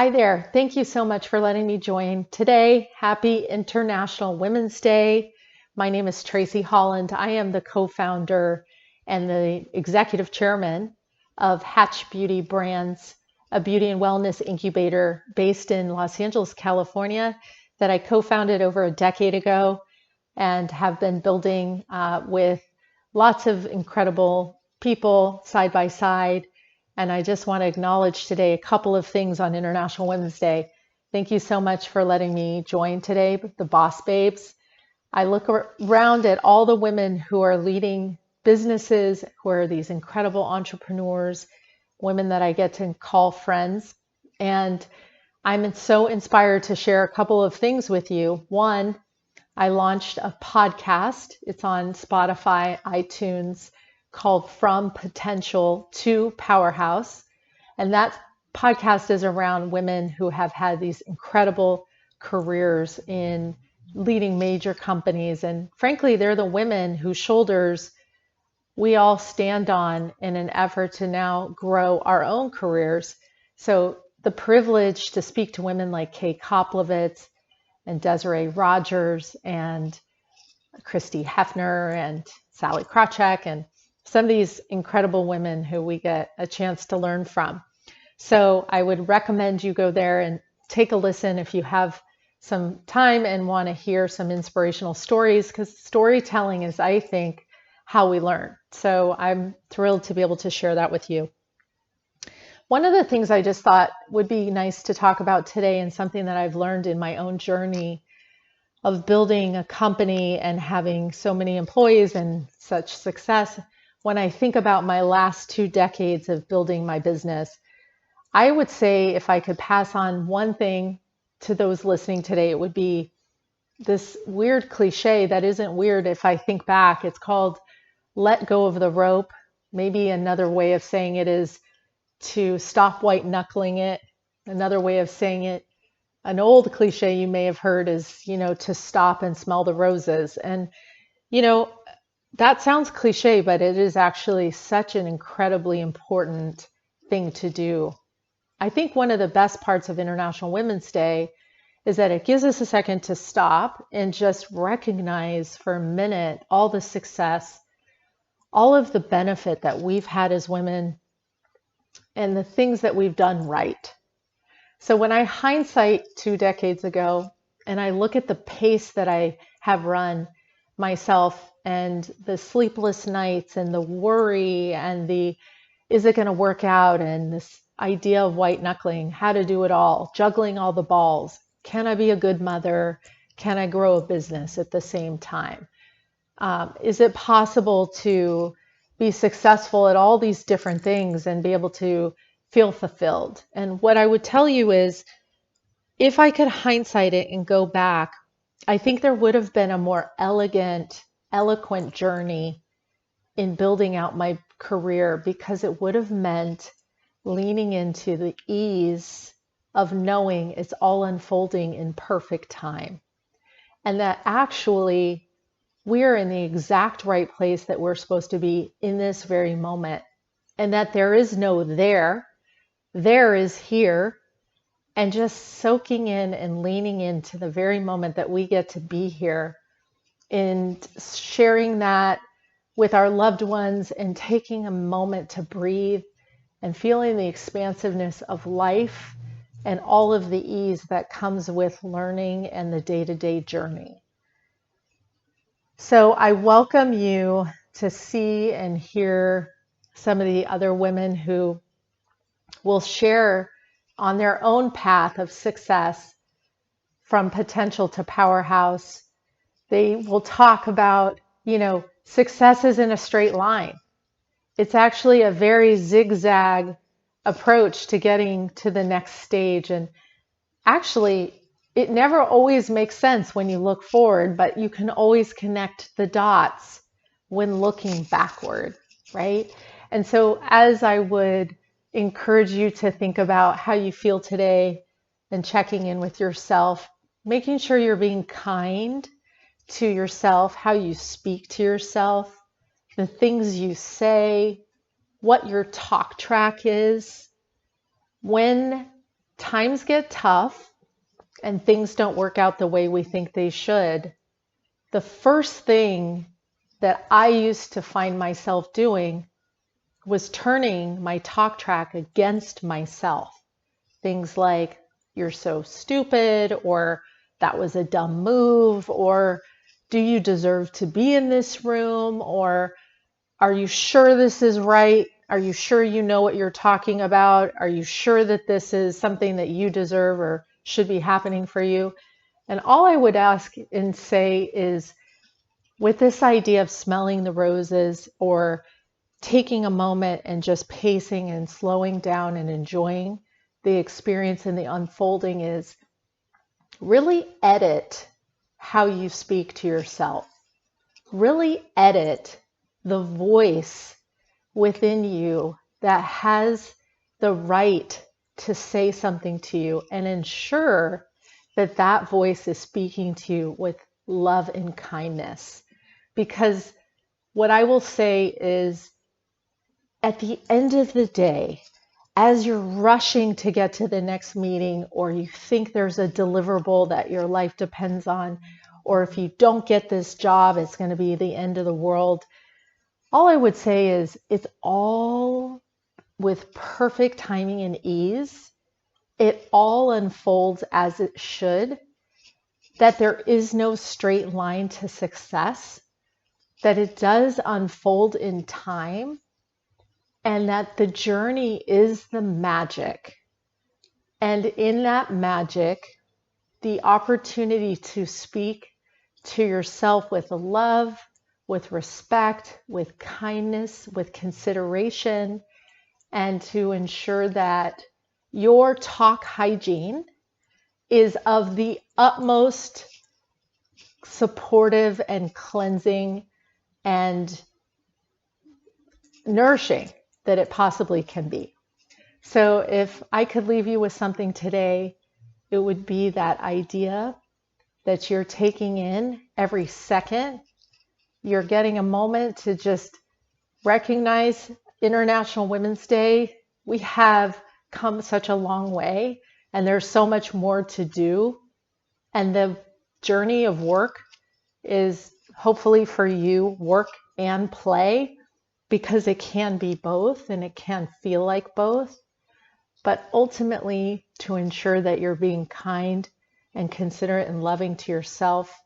Hi there. Thank you so much for letting me join today. Happy International Women's Day. My name is Tracy Holland. I am the co-founder and the executive chairman of HatchBeauty Brands, a beauty and wellness incubator based in Los Angeles, California, that I co-founded over a decade ago and have been building with lots of incredible people side by side. And I just want to acknowledge today a couple of things on International Women's Day. Thank you so much for letting me join today, the Boss Babes. I look around at all the women who are leading businesses, who are these incredible entrepreneurs, women that I get to call friends. And I'm so inspired to share a couple of things with you. One, I launched a podcast. It's on Spotify, iTunes, called From Potential to Powerhouse. And that podcast is around women who have had these incredible careers in leading major companies. And frankly, they're the women whose shoulders we all stand on in an effort to now grow our own careers. So the privilege to speak to women like Kay Koplovitz and Desiree Rogers and Christy Hefner and Sally Krawcheck and some of these incredible women who we get a chance to learn from. So I would recommend you go there and take a listen if you have some time and want to hear some inspirational stories, because storytelling is, I think, how we learn. So I'm thrilled to be able to share that with you. One of the things I just thought would be nice to talk about today, and something that I've learned in my own journey of building a company and having so many employees and such success. When I think about my last 2 decades of building my business, I would say if I could pass on one thing to those listening today, it would be this weird cliche that isn't weird if I think back. It's called let go of the rope. Maybe another way of saying it is to stop white knuckling it. Another way of saying it, an old cliche you may have heard is, to stop and smell the roses. And, that sounds cliche, but it is actually such an incredibly important thing to do. I think one of the best parts of International Women's Day is that it gives us a second to stop and just recognize for a minute all the success, all of the benefit that we've had as women, and the things that we've done right. So when I hindsight 2 decades ago and I look at the pace that I have run myself and the sleepless nights and the worry and the is it going to work out, and this idea of white knuckling, how to do it all, juggling all the balls. Can I be a good mother? Can I grow a business at the same time? Is it possible to be successful at all these different things and be able to feel fulfilled? And what I would tell you is, if I could hindsight it and go back, I think there would have been a more eloquent journey in building out my career, because it would have meant leaning into the ease of knowing it's all unfolding in perfect time. And that actually we're in the exact right place that we're supposed to be in this very moment. And that there is no there is here. And just soaking in and leaning into the very moment that we get to be here, and sharing that with our loved ones and taking a moment to breathe and feeling the expansiveness of life and all of the ease that comes with learning and the day-to-day journey. So I welcome you to see and hear some of the other women who will share on their own path of success from potential to powerhouse. They will talk about, success isn't a straight line. It's actually a very zigzag approach to getting to the next stage. And actually, it never always makes sense when you look forward, but you can always connect the dots when looking backward, right? And so as I would encourage you to think about how you feel today and checking in with yourself, making sure you're being kind to yourself, how you speak to yourself, the things you say, what your talk track is, when times get tough and things don't work out the way we think they should, the first thing that I used to find myself doing was turning my talk track against myself. Things like, you're so stupid, or that was a dumb move, or do you deserve to be in this room, or are you sure this is right? Are you sure you know what you're talking about? Are you sure that this is something that you deserve or should be happening for you? And all I would ask and say is, with this idea of smelling the roses or taking a moment and just pacing and slowing down and enjoying the experience and the unfolding, is really edit how you speak to yourself. Really edit the voice within you that has the right to say something to you, and ensure that that voice is speaking to you with love and kindness. Because what I will say is, at the end of the day, as you're rushing to get to the next meeting, or you think there's a deliverable that your life depends on, or if you don't get this job, it's going to be the end of the world, all I would say is, it's all with perfect timing and ease. It all unfolds as it should, that there is no straight line to success, that it does unfold in time, and that the journey is the magic. And in that magic, the opportunity to speak to yourself with love, with respect, with kindness, with consideration, and to ensure that your talk hygiene is of the utmost supportive and cleansing and nourishing that it possibly can be. So if I could leave you with something today, it would be that idea that you're taking in every second. You're getting a moment to just recognize International Women's Day. We have come such a long way, and there's so much more to do. And the journey of work is hopefully for you work and play, because it can be both and it can feel like both. But ultimately, to ensure that you're being kind and considerate and loving to yourself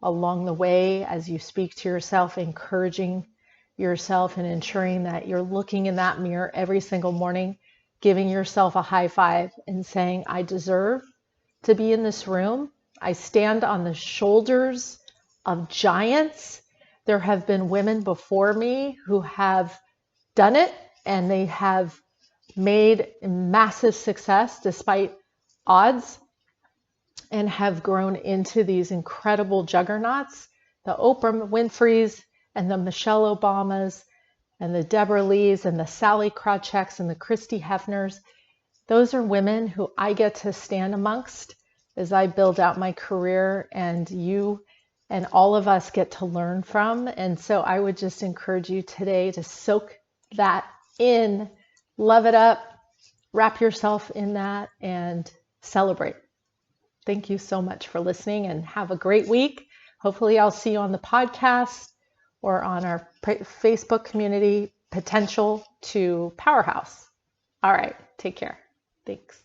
along the way as you speak to yourself, encouraging yourself and ensuring that you're looking in that mirror every single morning, giving yourself a high five and saying, I deserve to be in this room. I stand on the shoulders of giants. There have been women before me who have done it, and they have made massive success despite odds, and have grown into these incredible juggernauts, the Oprah Winfreys and the Michelle Obamas and the Deborah Lees and the Sally Krawchecks and the Christy Hefners. Those are women who I get to stand amongst as I build out my career, and you and all of us get to learn from. And so I would just encourage you today to soak that in, love it up, wrap yourself in that, and celebrate. Thank you so much for listening, and have a great week. Hopefully I'll see you on the podcast or on our Facebook community, Potential to Powerhouse. All right, take care. Thanks.